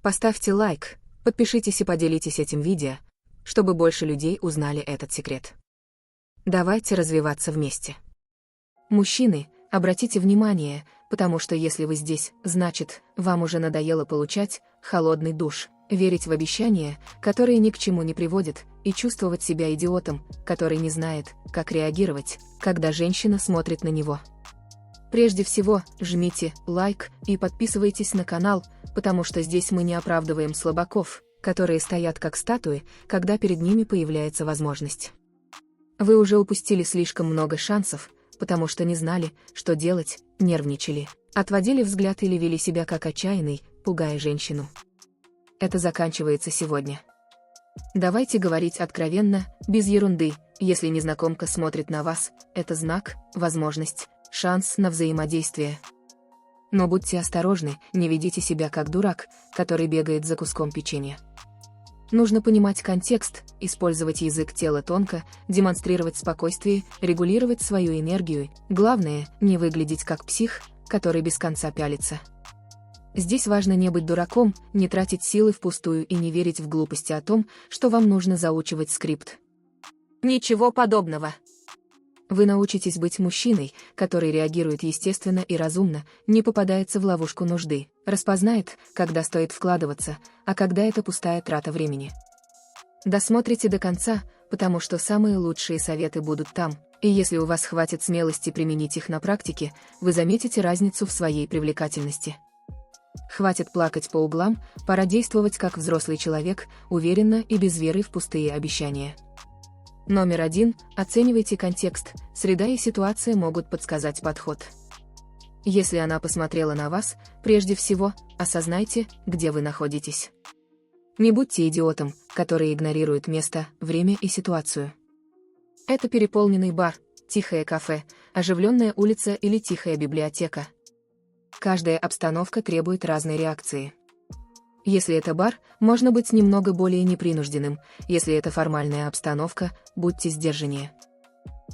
Поставьте лайк, подпишитесь и поделитесь этим видео, чтобы больше людей узнали этот секрет. Давайте развиваться вместе. Мужчины, обратите внимание, потому что если вы здесь, значит, вам уже надоело получать холодный душ, верить в обещания, которые ни к чему не приводят, и чувствовать себя идиотом, который не знает, как реагировать, когда женщина смотрит на него. Прежде всего, жмите лайк и подписывайтесь на канал, потому что здесь мы не оправдываем слабаков, которые стоят как статуи, когда перед ними появляется возможность. Вы уже упустили слишком много шансов, потому что не знали, что делать, нервничали, отводили взгляд или вели себя как отчаянный, пугая женщину. Это заканчивается сегодня. Давайте говорить откровенно, без ерунды. Если незнакомка смотрит на вас, это знак, возможность, шанс на взаимодействие. Но будьте осторожны, не ведите себя как дурак, который бегает за куском печенья. Нужно понимать контекст, использовать язык тела тонко, демонстрировать спокойствие, регулировать свою энергию. Главное, не выглядеть как псих, который без конца пялится. Здесь важно не быть дураком, не тратить силы впустую и не верить в глупости о том, что вам нужно заучивать скрипт. Ничего подобного. Вы научитесь быть мужчиной, который реагирует естественно и разумно, не попадается в ловушку нужды, распознает, когда стоит вкладываться, а когда это пустая трата времени. Досмотрите до конца, потому что самые лучшие советы будут там, и если у вас хватит смелости применить их на практике, вы заметите разницу в своей привлекательности. Хватит плакать по углам, пора действовать как взрослый человек, уверенно и без веры в пустые обещания. Номер 1. Оценивайте контекст, среда и ситуация могут подсказать подход. Если она посмотрела на вас, прежде всего, осознайте, где вы находитесь. Не будьте идиотом, который игнорирует место, время и ситуацию. Это переполненный бар, тихое кафе, оживленная улица или тихая библиотека. Каждая обстановка требует разной реакции. Если это бар, можно быть немного более непринужденным, если это формальная обстановка, будьте сдержаннее.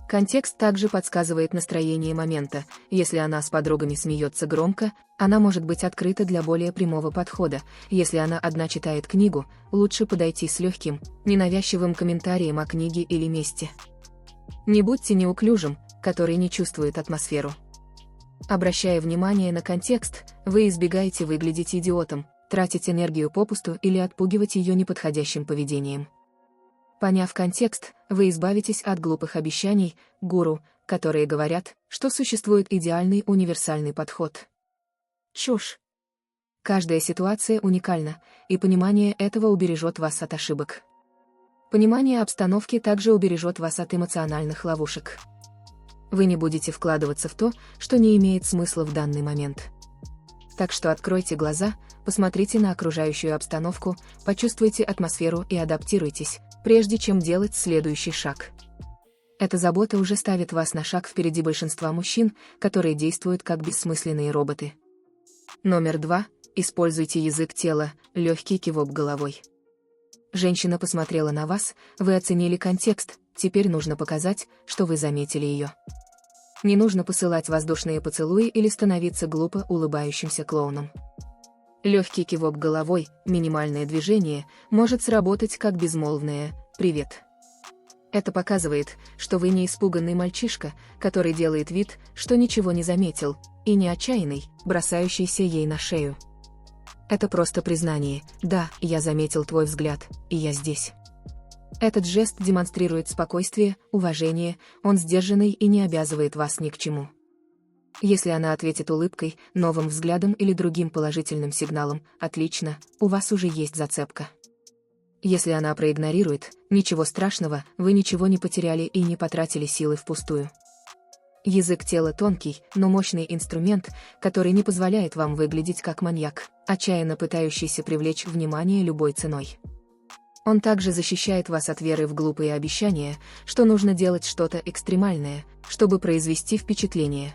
Контекст также подсказывает настроение момента. Если она с подругами смеется громко, она может быть открыта для более прямого подхода. Если она одна читает книгу, лучше подойти с легким, ненавязчивым комментарием о книге или месте. Не будьте неуклюжим, который не чувствует атмосферу. Обращая внимание на контекст, вы избегаете выглядеть идиотом, тратить энергию попусту или отпугивать ее неподходящим поведением. Поняв контекст, вы избавитесь от глупых обещаний, гуру, которые говорят, что существует идеальный универсальный подход. Чушь. Каждая ситуация уникальна, и понимание этого убережет вас от ошибок. Понимание обстановки также убережет вас от эмоциональных ловушек. Вы не будете вкладываться в то, что не имеет смысла в данный момент. Так что откройте глаза, посмотрите на окружающую обстановку, почувствуйте атмосферу и адаптируйтесь, прежде чем делать следующий шаг. Эта забота уже ставит вас на шаг впереди большинства мужчин, которые действуют как бессмысленные роботы. Номер 2. Используйте язык тела, легкий кивок головой. Женщина посмотрела на вас, вы оценили контекст, теперь нужно показать, что вы заметили ее. Не нужно посылать воздушные поцелуи или становиться глупо улыбающимся клоуном. Легкий кивок головой, минимальное движение, может сработать как безмолвное «привет». Это показывает, что вы не испуганный мальчишка, который делает вид, что ничего не заметил, и не отчаянный, бросающийся ей на шею. Это просто признание: «Да, я заметил твой взгляд, и я здесь». Этот жест демонстрирует спокойствие, уважение, он сдержанный и не обязывает вас ни к чему. Если она ответит улыбкой, новым взглядом или другим положительным сигналом, отлично, у вас уже есть зацепка. Если она проигнорирует, ничего страшного, вы ничего не потеряли и не потратили силы впустую. Язык тела тонкий, но мощный инструмент, который не позволяет вам выглядеть как маньяк, отчаянно пытающийся привлечь внимание любой ценой. Он также защищает вас от веры в глупые обещания, что нужно делать что-то экстремальное, чтобы произвести впечатление.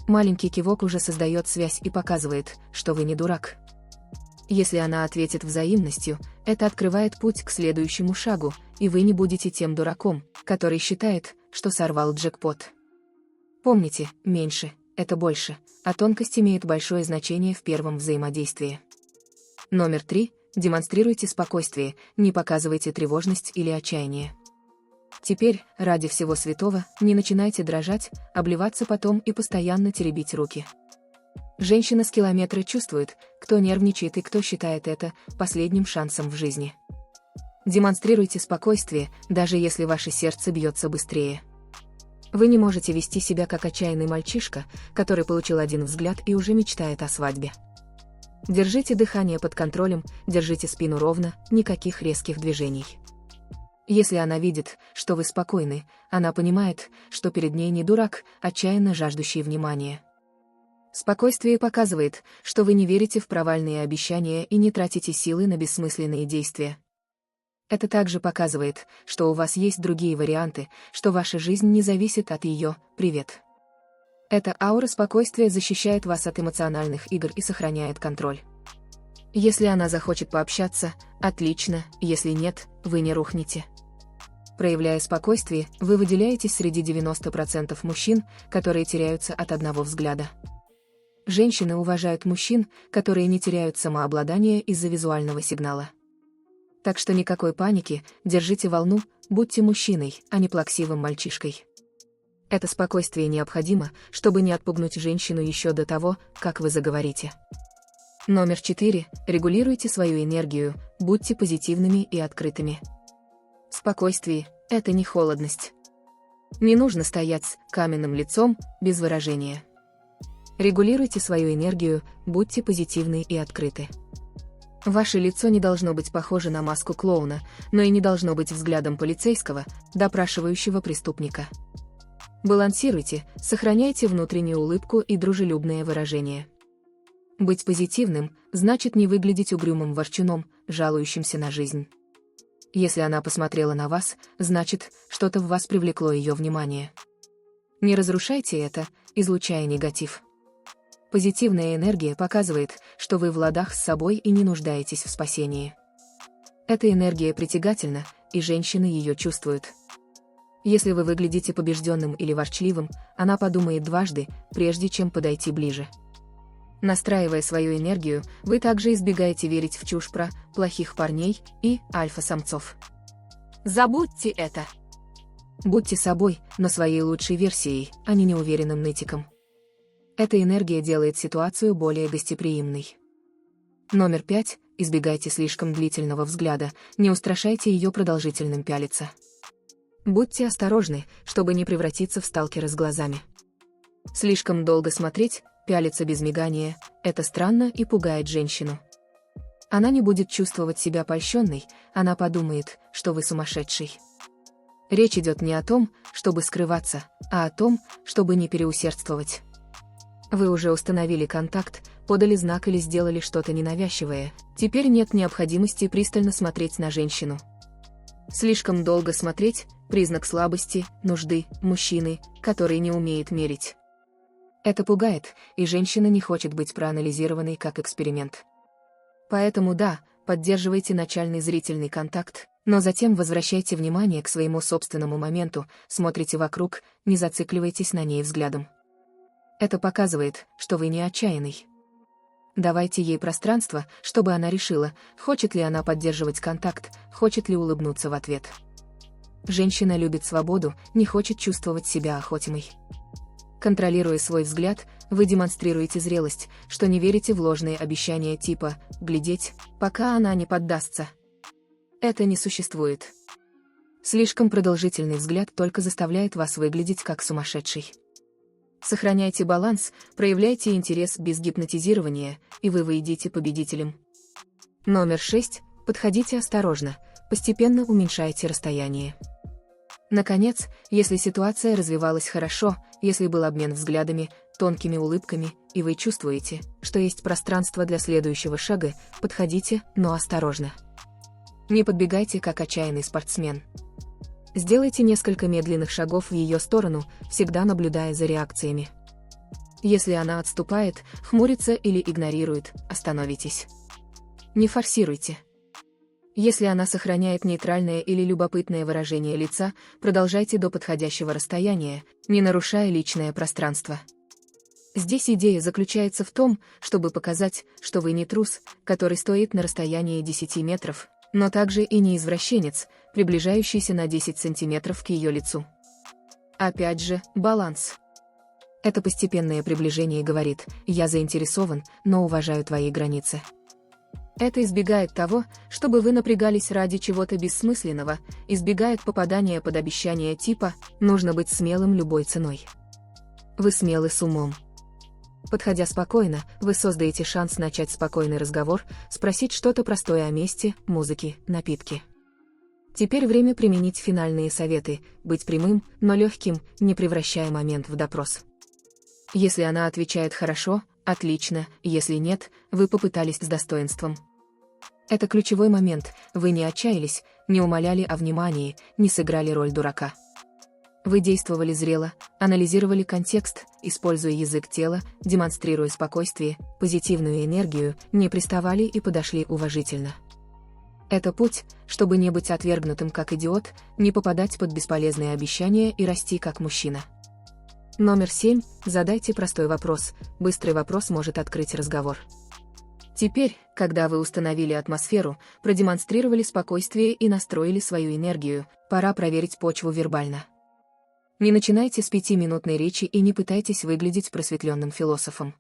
Маленький кивок уже создает связь и показывает, что вы не дурак. Если она ответит взаимностью, это открывает путь к следующему шагу, и вы не будете тем дураком, который считает, что сорвал джекпот. Помните, меньше – это больше, а тонкость имеет большое значение в первом взаимодействии. Номер 3. Демонстрируйте спокойствие, не показывайте тревожность или отчаяние. Теперь, ради всего святого, не начинайте дрожать, обливаться потом и постоянно теребить руки. Женщина с километра чувствует, кто нервничает и кто считает это последним шансом в жизни. Демонстрируйте спокойствие, даже если ваше сердце бьется быстрее. Вы не можете вести себя как отчаянный мальчишка, который получил один взгляд и уже мечтает о свадьбе. Держите дыхание под контролем, держите спину ровно, никаких резких движений. Если она видит, что вы спокойны, она понимает, что перед ней не дурак, отчаянно жаждущий внимания. Спокойствие показывает, что вы не верите в провальные обещания и не тратите силы на бессмысленные действия. Это также показывает, что у вас есть другие варианты, что ваша жизнь не зависит от ее «привет». Эта аура спокойствия защищает вас от эмоциональных игр и сохраняет контроль. Если она захочет пообщаться, отлично, если нет, вы не рухнете. Проявляя спокойствие, вы выделяетесь среди 90% мужчин, которые теряются от одного взгляда. Женщины уважают мужчин, которые не теряют самообладание из-за визуального сигнала. Так что никакой паники, держите волну, будьте мужчиной, а не плаксивым мальчишкой. Это спокойствие необходимо, чтобы не отпугнуть женщину еще до того, как вы заговорите. Номер 4. Регулируйте свою энергию, будьте позитивными и открытыми. Спокойствие – это не холодность. Не нужно стоять с каменным лицом, без выражения. Регулируйте свою энергию, будьте позитивны и открыты. Ваше лицо не должно быть похоже на маску клоуна, но и не должно быть взглядом полицейского, допрашивающего преступника. Балансируйте, сохраняйте внутреннюю улыбку и дружелюбное выражение. Быть позитивным значит не выглядеть угрюмым ворчуном, жалующимся на жизнь. Если она посмотрела на вас, значит, что-то в вас привлекло ее внимание. Не разрушайте это, излучая негатив. Позитивная энергия показывает, что вы в ладах с собой и не нуждаетесь в спасении. Эта энергия притягательна, и женщины ее чувствуют. Если вы выглядите побежденным или ворчливым, она подумает дважды, прежде чем подойти ближе. Настраивая свою энергию, вы также избегаете верить в чушь про плохих парней и альфа-самцов. Забудьте это. Будьте собой, но своей лучшей версией, а не неуверенным нытиком. Эта энергия делает ситуацию более гостеприимной. Номер 5. Избегайте слишком длительного взгляда, не устрашайте ее продолжительным пялиться. Будьте осторожны, чтобы не превратиться в сталкера с глазами. Слишком долго смотреть, пялиться без мигания – это странно и пугает женщину. Она не будет чувствовать себя польщенной, она подумает, что вы сумасшедший. Речь идет не о том, чтобы скрываться, а о том, чтобы не переусердствовать. Вы уже установили контакт, подали знак или сделали что-то ненавязчивое, теперь нет необходимости пристально смотреть на женщину. Слишком долго смотреть – признак слабости, нужды, мужчины, который не умеет мерить. Это пугает, и женщина не хочет быть проанализированной как эксперимент. Поэтому да, поддерживайте начальный зрительный контакт, но затем возвращайте внимание к своему собственному моменту, смотрите вокруг, не зацикливайтесь на ней взглядом. Это показывает, что вы не отчаянный. Давайте ей пространство, чтобы она решила, хочет ли она поддерживать контакт, хочет ли улыбнуться в ответ. Женщина любит свободу, не хочет чувствовать себя охотимой. Контролируя свой взгляд, вы демонстрируете зрелость, что не верите в ложные обещания типа «глядеть, пока она не поддастся». Это не существует. Слишком продолжительный взгляд только заставляет вас выглядеть как сумасшедший. Сохраняйте баланс, проявляйте интерес без гипнотизирования, и вы выйдете победителем. Номер 6. Подходите осторожно, постепенно уменьшайте расстояние. Наконец, если ситуация развивалась хорошо, если был обмен взглядами, тонкими улыбками, и вы чувствуете, что есть пространство для следующего шага, подходите, но осторожно. Не подбегайте как отчаянный спортсмен. Сделайте несколько медленных шагов в ее сторону, всегда наблюдая за реакциями. Если она отступает, хмурится или игнорирует, остановитесь. Не форсируйте. Если она сохраняет нейтральное или любопытное выражение лица, продолжайте до подходящего расстояния, не нарушая личное пространство. Здесь идея заключается в том, чтобы показать, что вы не трус, который стоит на расстоянии 10 метров, но также и не извращенец, приближающийся на 10 сантиметров к ее лицу. Опять же, баланс. Это постепенное приближение говорит: «Я заинтересован, но уважаю твои границы». Это избегает того, чтобы вы напрягались ради чего-то бессмысленного, избегает попадания под обещание типа «нужно быть смелым любой ценой». Вы смелы с умом. Подходя спокойно, вы создаете шанс начать спокойный разговор, спросить что-то простое о месте, музыке, напитке. Теперь время применить финальные советы, быть прямым, но легким, не превращая момент в допрос. Если она отвечает «хорошо», отлично, если нет, вы попытались с достоинством. Это ключевой момент, вы не отчаялись, не умоляли о внимании, не сыграли роль дурака. Вы действовали зрело, анализировали контекст, используя язык тела, демонстрируя спокойствие, позитивную энергию, не приставали и подошли уважительно. Это путь, чтобы не быть отвергнутым как идиот, не попадать под бесполезные обещания и расти как мужчина. Номер 7. Задайте простой вопрос. Быстрый вопрос может открыть разговор. Теперь, когда вы установили атмосферу, продемонстрировали спокойствие и настроили свою энергию, пора проверить почву вербально. Не начинайте с 5-минутной речи и не пытайтесь выглядеть просветленным философом.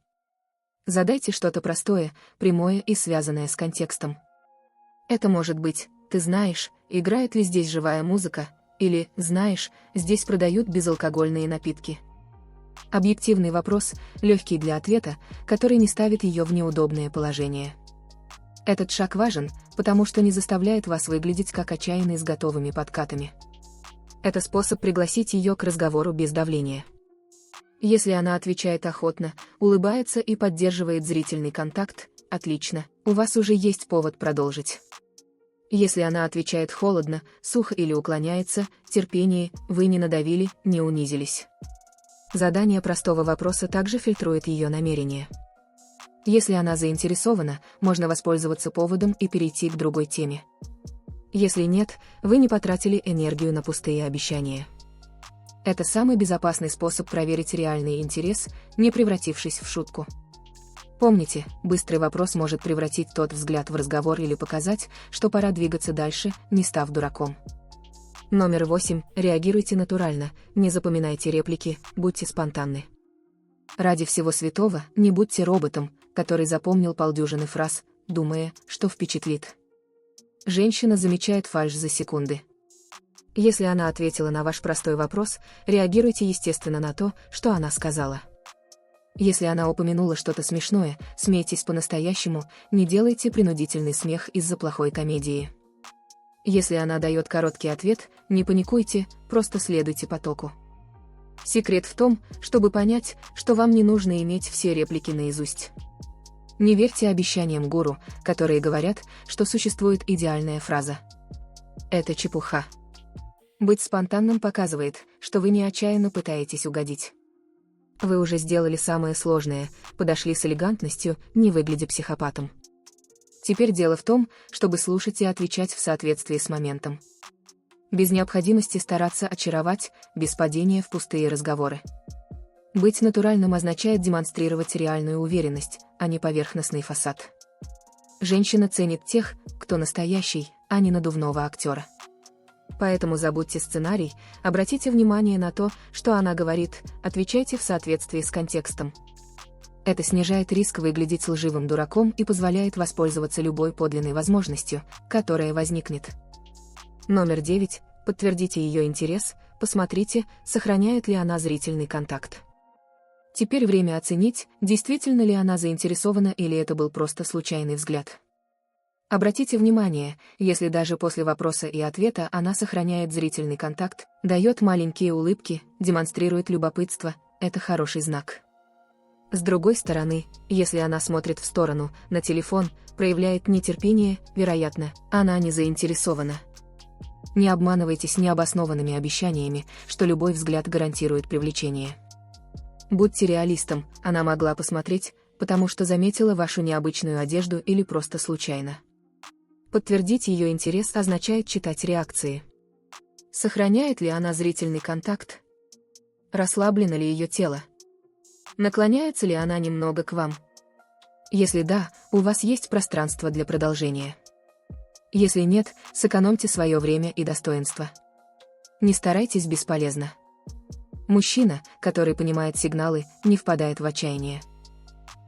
Задайте что-то простое, прямое и связанное с контекстом. Это может быть: «Ты знаешь, играет ли здесь живая музыка?» или «Знаешь, здесь продают безалкогольные напитки». Объективный вопрос, легкий для ответа, который не ставит ее в неудобное положение. Этот шаг важен, потому что не заставляет вас выглядеть как отчаянный с готовыми подкатами. Это способ пригласить ее к разговору без давления. Если она отвечает охотно, улыбается и поддерживает зрительный контакт, отлично, у вас уже есть повод продолжить. Если она отвечает холодно, сухо или уклоняется, терпение, вы не надавили, не унизились. Задание простого вопроса также фильтрует ее намерение. Если она заинтересована, можно воспользоваться поводом и перейти к другой теме. Если нет, вы не потратили энергию на пустые обещания. Это самый безопасный способ проверить реальный интерес, не превратившись в шутку. Помните, быстрый вопрос может превратить тот взгляд в разговор или показать, что пора двигаться дальше, не став дураком. Номер 8. Реагируйте натурально, не запоминайте реплики, будьте спонтанны. Ради всего святого, не будьте роботом, который запомнил полдюжины фраз, думая, что впечатлит. Женщина замечает фальшь за секунды. Если она ответила на ваш простой вопрос, реагируйте естественно на то, что она сказала. Если она упомянула что-то смешное, смейтесь по-настоящему, не делайте принудительный смех из-за плохой комедии. Если она дает короткий ответ, не паникуйте, просто следуйте потоку. Секрет в том, чтобы понять, что вам не нужно иметь все реплики наизусть. Не верьте обещаниям гуру, которые говорят, что существует идеальная фраза. Это чепуха. Быть спонтанным показывает, что вы не отчаянно пытаетесь угодить. Вы уже сделали самое сложное, подошли с элегантностью, не выглядя психопатом. Теперь дело в том, чтобы слушать и отвечать в соответствии с моментом. Без необходимости стараться очаровать, без падения в пустые разговоры. Быть натуральным означает демонстрировать реальную уверенность, а не поверхностный фасад. Женщина ценит тех, кто настоящий, а не надувного актера. Поэтому забудьте сценарий, обратите внимание на то, что она говорит, отвечайте в соответствии с контекстом. Это снижает риск выглядеть лживым дураком и позволяет воспользоваться любой подлинной возможностью, которая возникнет. Номер 9. Подтвердите ее интерес, посмотрите, сохраняет ли она зрительный контакт. Теперь время оценить, действительно ли она заинтересована или это был просто случайный взгляд. Обратите внимание, если даже после вопроса и ответа она сохраняет зрительный контакт, дает маленькие улыбки, демонстрирует любопытство, это хороший знак. С другой стороны, если она смотрит в сторону, на телефон, проявляет нетерпение, вероятно, она не заинтересована. Не обманывайтесь необоснованными обещаниями, что любой взгляд гарантирует привлечение. Будьте реалистом, она могла посмотреть, потому что заметила вашу необычную одежду или просто случайно. Подтвердить ее интерес означает читать реакции. Сохраняет ли она зрительный контакт? Расслаблено ли ее тело? Наклоняется ли она немного к вам? Если да, у вас есть пространство для продолжения. Если нет, сэкономьте свое время и достоинство. Не старайтесь бесполезно. Мужчина, который понимает сигналы, не впадает в отчаяние.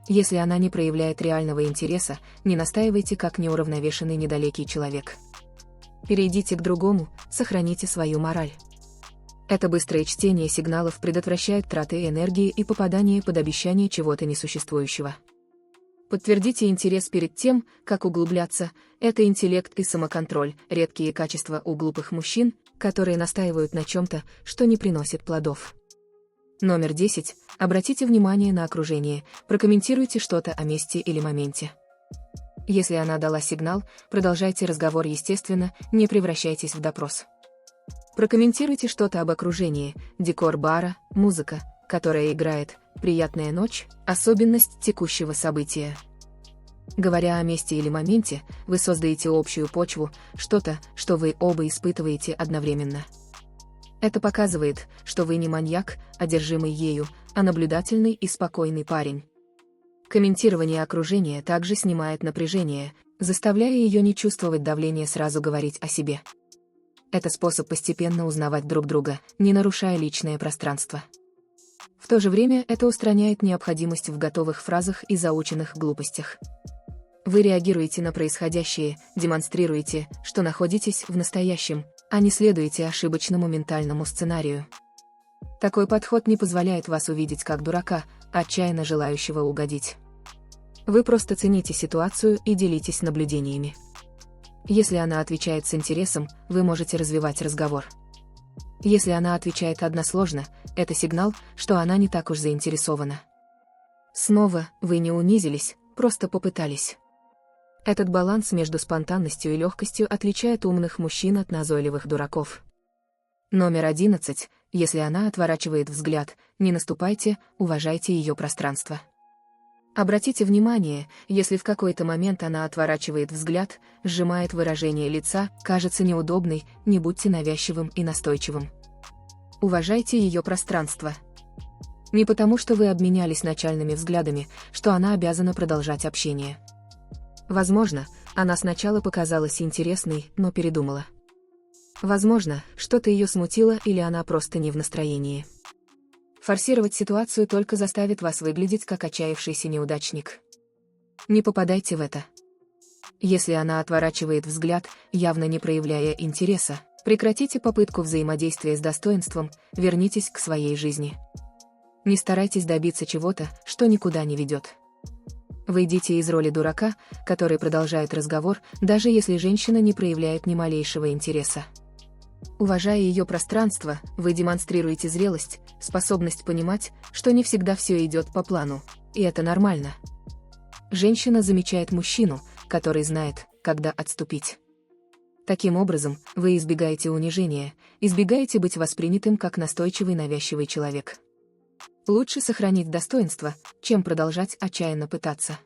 Если она не проявляет реального интереса, не настаивайте как неуравновешенный недалекий человек. Перейдите к другому, сохраните свою мораль. Это быстрое чтение сигналов предотвращает траты энергии и попадание под обещание чего-то несуществующего. Подтвердите интерес перед тем, как углубляться. Это интеллект и самоконтроль, редкие качества у глупых мужчин, которые настаивают на чем-то, что не приносит плодов. Номер 10. Обратите внимание на окружение, прокомментируйте что-то о месте или моменте. Если она дала сигнал, продолжайте разговор естественно, не превращайтесь в допрос. Прокомментируйте что-то об окружении, декор бара, музыка, которая играет, приятная ночь, особенность текущего события. Говоря о месте или моменте, вы создаете общую почву, что-то, что вы оба испытываете одновременно. Это показывает, что вы не маньяк, одержимый ею, а наблюдательный и спокойный парень. Комментирование окружения также снимает напряжение, заставляя ее не чувствовать давления сразу говорить о себе. Это способ постепенно узнавать друг друга, не нарушая личное пространство. В то же время это устраняет необходимость в готовых фразах и заученных глупостях. Вы реагируете на происходящее, демонстрируете, что находитесь в настоящем, а не следуете ошибочному ментальному сценарию. Такой подход не позволяет вас увидеть как дурака, отчаянно желающего угодить. Вы просто цените ситуацию и делитесь наблюдениями. Если она отвечает с интересом, вы можете развивать разговор. Если она отвечает односложно, это сигнал, что она не так уж заинтересована. Снова, вы не унизились, просто попытались. Этот баланс между спонтанностью и легкостью отличает умных мужчин от назойливых дураков. Номер 11. Если она отворачивает взгляд, не наступайте, уважайте ее пространство. Обратите внимание, если в какой-то момент она отворачивает взгляд, сжимает выражение лица, кажется неудобной, не будьте навязчивым и настойчивым. Уважайте ее пространство. Не потому, что вы обменялись начальными взглядами, что она обязана продолжать общение. Возможно, она сначала показалась интересной, но передумала. Возможно, что-то ее смутило или она просто не в настроении. Форсировать ситуацию только заставит вас выглядеть как отчаявшийся неудачник. Не попадайте в это. Если она отворачивает взгляд, явно не проявляя интереса, прекратите попытку взаимодействия с достоинством, вернитесь к своей жизни. Не старайтесь добиться чего-то, что никуда не ведет. Выйдите из роли дурака, который продолжает разговор, даже если женщина не проявляет ни малейшего интереса. Уважая ее пространство, вы демонстрируете зрелость, способность понимать, что не всегда все идет по плану, и это нормально. Женщина замечает мужчину, который знает, когда отступить. Таким образом, вы избегаете унижения, избегаете быть воспринятым как настойчивый навязчивый человек. Лучше сохранить достоинство, чем продолжать отчаянно пытаться.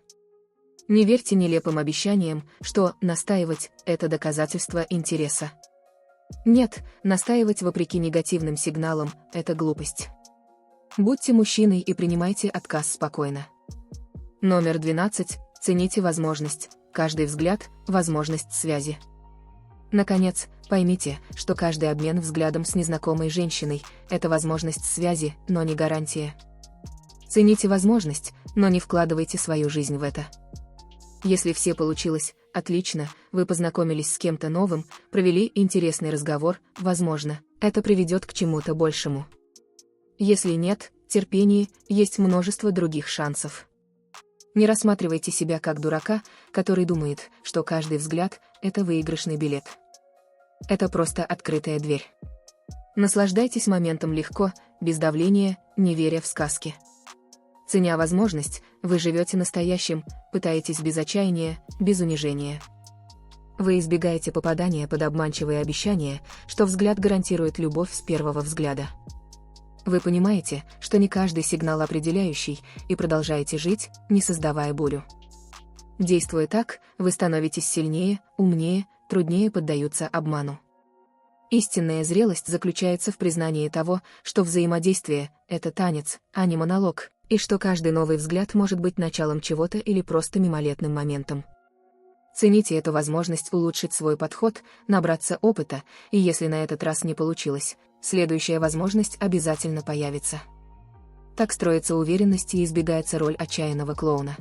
Не верьте нелепым обещаниям, что настаивать – это доказательство интереса. Нет, настаивать вопреки негативным сигналам – это глупость. Будьте мужчиной и принимайте отказ спокойно. Номер 12. Цените возможность, каждый взгляд – возможность связи. Наконец, поймите, что каждый обмен взглядом с незнакомой женщиной – это возможность связи, но не гарантия. Цените возможность, но не вкладывайте свою жизнь в это. Если все получилось, отлично, вы познакомились с кем-то новым, провели интересный разговор, возможно, это приведет к чему-то большему. Если нет, терпение, есть множество других шансов. Не рассматривайте себя как дурака, который думает, что каждый взгляд – это выигрышный билет. Это просто открытая дверь. Наслаждайтесь моментом легко, без давления, не веря в сказки. Ценя возможность, вы живете настоящим, пытаетесь без отчаяния, без унижения. Вы избегаете попадания под обманчивые обещания, что взгляд гарантирует любовь с первого взгляда. Вы понимаете, что не каждый сигнал определяющий, и продолжаете жить, не создавая бурю. Действуя так, вы становитесь сильнее, умнее, труднее поддаются обману. Истинная зрелость заключается в признании того, что взаимодействие – это танец, а не монолог, И что каждый новый взгляд может быть началом чего-то или просто мимолетным моментом. Цените эту возможность улучшить свой подход, набраться опыта, и если на этот раз не получилось, следующая возможность обязательно появится. Так строится уверенность и избегается роль отчаянного клоуна.